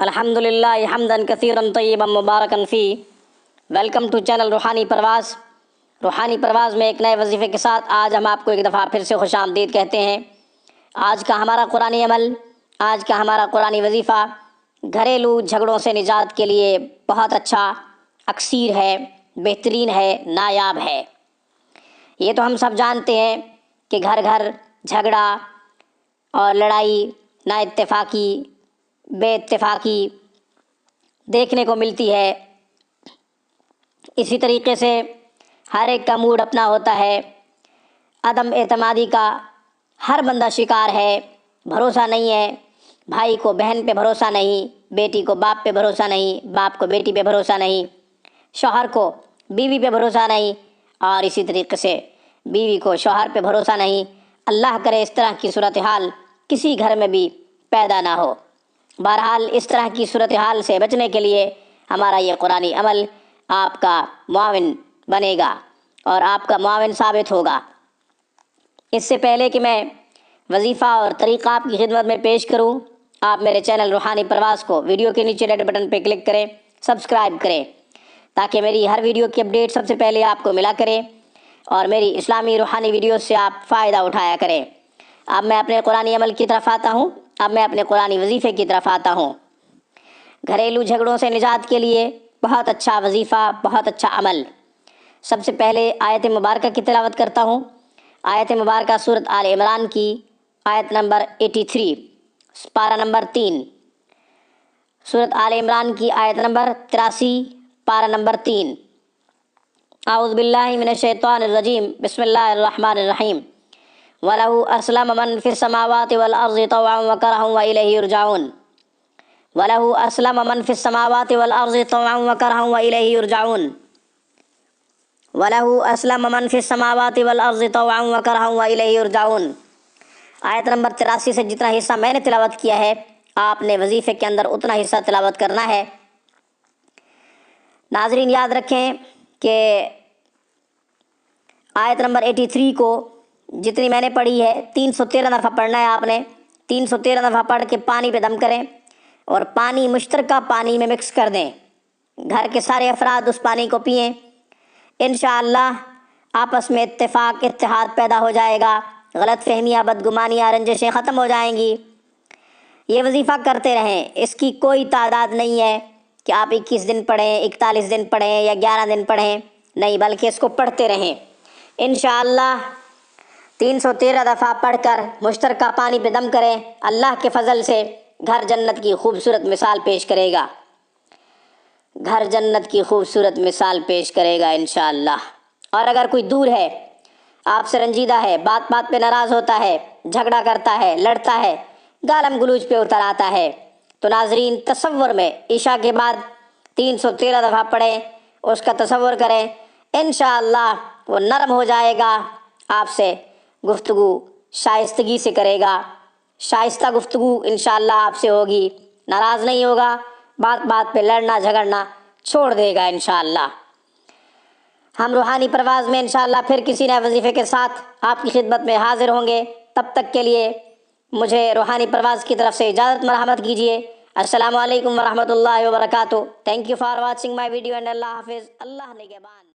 الحمد للہ حمدن کثیرن طیبا مبارکن فی۔ ویلکم ٹو چینل روحانی پرواز۔ روحانی پرواز میں ایک نئے وظیفے کے ساتھ آج ہم آپ کو ایک دفعہ پھر سے خوش آمدید کہتے ہیں۔ آج کا ہمارا قرآنی عمل، آج کا ہمارا قرآنی وظیفہ گھریلو جھگڑوں سے نجات کے لیے بہت اچھا، اکثیر ہے، بہترین ہے، نایاب ہے۔ یہ تو ہم سب جانتے ہیں کہ گھر گھر جھگڑا اور لڑائی، نا اتفاقی، بے اتفاقی دیکھنے کو ملتی ہے۔ اسی طریقے سے ہر ایک کا موڈ اپنا ہوتا ہے، عدم اعتمادی کا ہر بندہ شکار ہے، بھروسہ نہیں ہے، بھائی کو بہن پہ بھروسہ نہیں، بیٹی کو باپ پہ بھروسہ نہیں، باپ کو بیٹی پہ بھروسہ نہیں، شوہر کو بیوی پہ بھروسہ نہیں، اور اسی طریقے سے بیوی کو شوہر پہ بھروسہ نہیں۔ اللہ کرے اس طرح کی صورتحال کسی گھر میں بھی پیدا نہ ہو۔ بہرحال اس طرح کی صورتحال سے بچنے کے لیے ہمارا یہ قرآنی عمل آپ کا معاون بنے گا اور آپ کا معاون ثابت ہوگا۔ اس سے پہلے کہ میں وظیفہ اور طریقہ آپ کی خدمت میں پیش کروں، آپ میرے چینل روحانی پرواز کو ویڈیو کے نیچے ریڈ بٹن پہ کلک کریں، سبسکرائب کریں، تاکہ میری ہر ویڈیو کی اپڈیٹ سب سے پہلے آپ کو ملا کرے اور میری اسلامی روحانی ویڈیوز سے آپ فائدہ اٹھایا کریں۔ اب میں اپنے قرآنی عمل کی طرف آتا ہوں، اب میں اپنے قرآنی وظیفے کی طرف آتا ہوں۔ گھریلو جھگڑوں سے نجات کے لیے بہت اچھا وظیفہ، بہت اچھا عمل۔ سب سے پہلے آیت مبارکہ کی تلاوت کرتا ہوں۔ آیت مبارکہ سورۃ آل عمران کی آیت نمبر 83، پارہ نمبر 3۔ سورۃ آل عمران کی آیت نمبر 83، پارہ نمبر 3۔ اعوذ باللہ من الشیطان الرجیم، بسم اللہ الرحمن الرحیم۔ وَلَهُ أَسْلَمَ مَنْ فِي السَّمَاوَاتِ وَالْأَرْضِ طَوْعًا وَكَرْهًا وَإِلَيْهِ يُرْجَعُونَ وَلَهُ أَسْلَمَ مَنْ فِي السَّمَاوَاتِ وَالْأَرْضِ طَوْعًا وَكَرْهًا وَإِلَيْهِ يُرْجَعُونَ وَلَهُ أَسْلَمَ مَنْ فِي السَّمَاوَاتِ وَالْأَرْضِ طَوْعًا وَكَرْهًا وَإِلَيْهِ يُرْجَعُونَ۔ آیت نمبر 83 سے جتنا حصہ میں نے تلاوت کیا ہے، آپ نے وظیفے کے اندر اتنا حصہ تلاوت کرنا ہے۔ ناظرین یاد رکھیں کہ آیت نمبر 83 کو جتنی میں نے پڑھی ہے 313 دفعہ پڑھنا ہے آپ نے۔ 313 دفعہ پڑھ کے پانی پہ دم کریں اور پانی مشترکہ پانی میں مکس کر دیں۔ گھر کے سارے افراد اس پانی کو پئیں، انشاءاللہ آپس میں اتفاق، اتحاد پیدا ہو جائے گا، غلط فہمیاں، بدگمانیاں، رنجشیں ختم ہو جائیں گی۔ یہ وظیفہ کرتے رہیں، اس کی کوئی تعداد نہیں ہے کہ آپ 21 دن پڑھیں، 41 دن پڑھیں یا 11 دن پڑھیں، نہیں، بلکہ اس کو پڑھتے رہیں۔ انشاءاللہ 313 دفعہ پڑھ کر مشترکہ پانی پہ دم کریں، اللہ کے فضل سے گھر جنت کی خوبصورت مثال پیش کرے گا، گھر جنت کی خوبصورت مثال پیش کرے گا انشاءاللہ۔ اور اگر کوئی دور ہے، آپ سے رنجیدہ ہے، بات بات پہ ناراض ہوتا ہے، جھگڑا کرتا ہے، لڑتا ہے، گالم گلوچ پہ اتر آتا ہے، تو ناظرین تصور میں عشاء کے بعد 313 دفعہ پڑھیں، اس کا تصور کریں، انشاءاللہ وہ نرم ہو جائے گا، آپ سے گفتگو شائستگی سے کرے گا، شائستہ گفتگو انشاءاللہ آپ سے ہوگی، ناراض نہیں ہوگا، بات بات پہ لڑنا جھگڑنا چھوڑ دے گا انشاءاللہ۔ ہم روحانی پرواز میں انشاءاللہ پھر کسی نئے وظیفے کے ساتھ آپ کی خدمت میں حاضر ہوں گے۔ تب تک کے لیے مجھے روحانی پرواز کی طرف سے اجازت مرحمت کیجیے۔ السلام علیکم ورحمۃ اللہ وبرکاتہ۔ Thank you for watching my video and اللہ حافظ۔ اللہ نگہبان۔